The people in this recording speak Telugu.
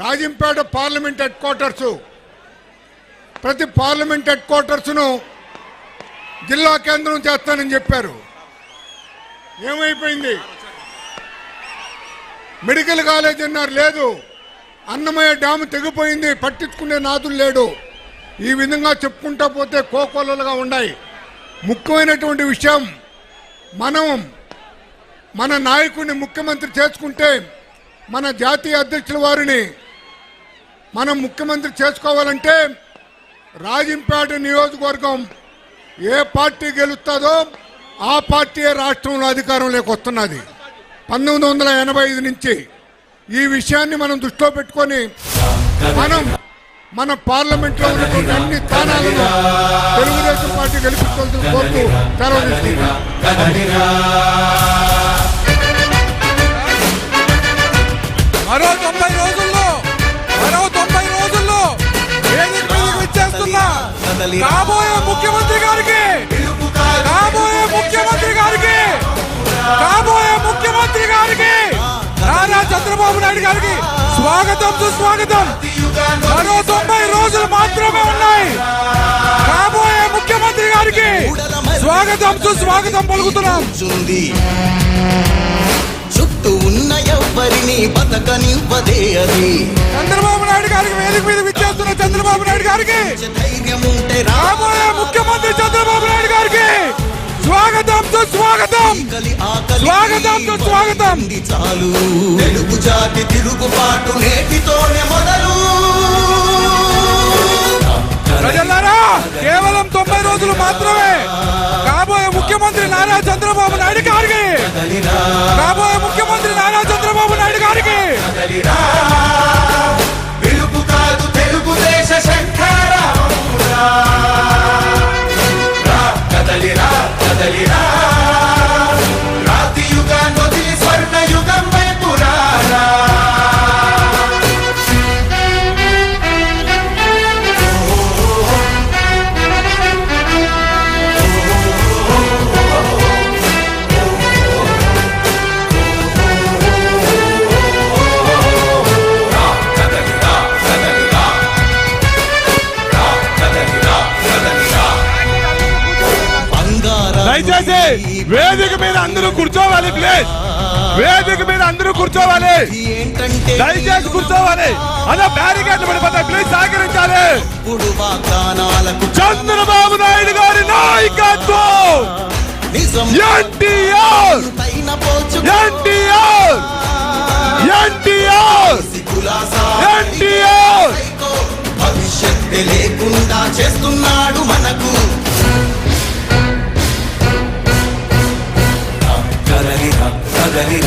రాజంపేట పార్లమెంట్ హెడ్ క్వార్టర్స్ ప్రతి పార్లమెంట్ హెడ్ క్వార్టర్స్ను జిల్లా కేంద్రం చేస్తానని చెప్పారు. ఏమైపోయింది? మెడికల్ కాలేజ్ అన్నారు, లేదు. అన్నమయ్య డ్యాము తెగిపోయింది, పట్టించుకునే నాదులు లేడు. ఈ విధంగా చెప్పుకుంటా పోతే కోకొల్లలుగా ఉన్నాయి. ముఖ్యమైనటువంటి విషయం, మన నాయకుడిని ముఖ్యమంత్రి చేసుకుంటే మన జాతీయ అధ్యక్షుల వారిని మనం ముఖ్యమంత్రి చేసుకోవాలంటే రాజంపేట నియోజకవర్గం ఏ పార్టీ గెలుస్తుందో ఆ పార్టీ రాష్ట్రంలో అధికారంలోకి వస్తున్నది 1985 నుంచి. ఈ విషయాన్ని మనం దృష్టిలో పెట్టుకొని మన పార్లమెంట్లో ఉన్నటువంటి అన్ని స్థానాలను తెలుగుదేశం పార్టీ గెలిపించాల్సిన కోరుతూ సెలవు తీసుకుంటున్నాం. మరో 90 రోజుల్లో వేదిక మీదకి విచ్చేస్తున్న కాబోయే ముఖ్యమంత్రి గారికి నారా చంద్రబాబు నాయుడు గారికి స్వాగతం సుస్వాగతం. మరో 90 రోజులు మాత్రమే ఉన్నాయి. కాబోయే ముఖ్యమంత్రి గారికి స్వాగతం సుస్వాగతం పలుకుతున్నాం. చుట్టూ ఉన్న ఎవ్వరిని బతకనివ్వదే అది. చంద్రబాబు నాయుడు గారికి వేదిక మీద విచ్చేస్తున్న చంద్రబాబు నాయుడు గారికి ధైర్యం ఉంటే రాబోయే ముఖ్యమంత్రి చంద్రబాబు నాయుడు గారికి స్వాగతం సుస్వాగతం. స్వాగతం సుస్వాగతం. చాలు తెలుగు జాతి తిరుగుబాటు నేటితోనే మొదలు. ప్రజలారా, కేవలం 90 రోజులు మాత్రమే. కాబోయే ముఖ్యమంత్రి నారా చంద్రబాబు నాయుడు గారికి పిలుపు కాదు తెలుగుదేశ శంఖారావమురా. కదలిరా కదలిరా, రాతి యుగాన్ని వదిలి స్వర్ణ యుగం వైపు రారా. దయచేసి వేదిక మీద అందరూ కూర్చోవాలి. ప్లీజ్, వేదిక మీద అందరూ కూర్చోవాలి. దయచేసి కూర్చోవాలి. అలా బ్యారికేడ్లు పడిపోతాయి. ప్లీజ్ సహకరించాలి. చంద్రబాబు నాయుడు గారి నాయకత్వం, ఎన్టీఆర్ భవిష్యత్తు లేకుండా చేస్తున్నాడు మనకు. కదలిరా కదలిరా